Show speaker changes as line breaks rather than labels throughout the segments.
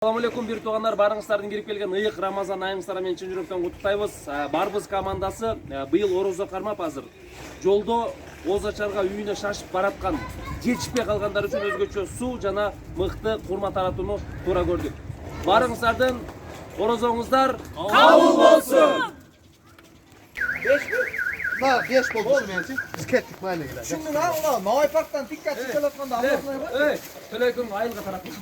Assalamu alaikum bir туғандар, барыңыздардың келіп келген ыйык Рамазан айыңыздары мен чын жүректен құттықтайбыз. Барбыз командасы быйыл орозо кармап азыр. Жолдо Озачарга үйүнө шашып бараткан, жетишпей калгандар үчүн өзгөчө суу жана мыкты курма таратууну туура көрдүк. Барыңыздардын орозоңуздар кабыл болсун.
5 болdu şu biz kettik mahalle gidelim.
Şimdi lan ulan Mavay Park'tan dikkat çıkartmadan Allah'ına bak.
Ey, Töleküm ayılga taratma.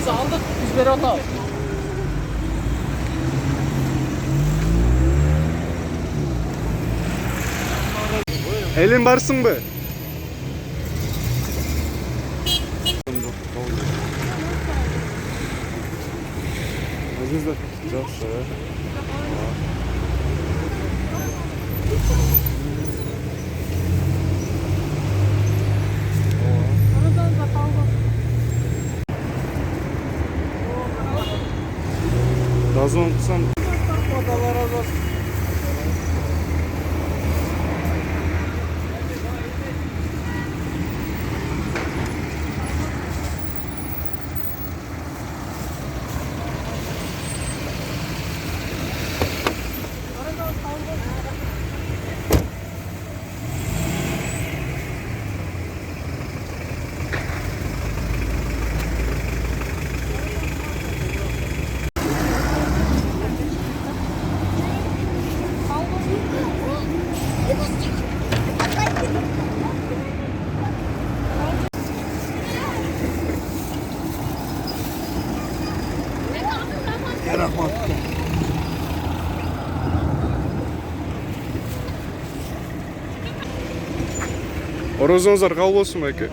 Aldık biz beri atalım.
Elin varsın mı? Gazon kısan. Orozonuzlar kabul olsun belki.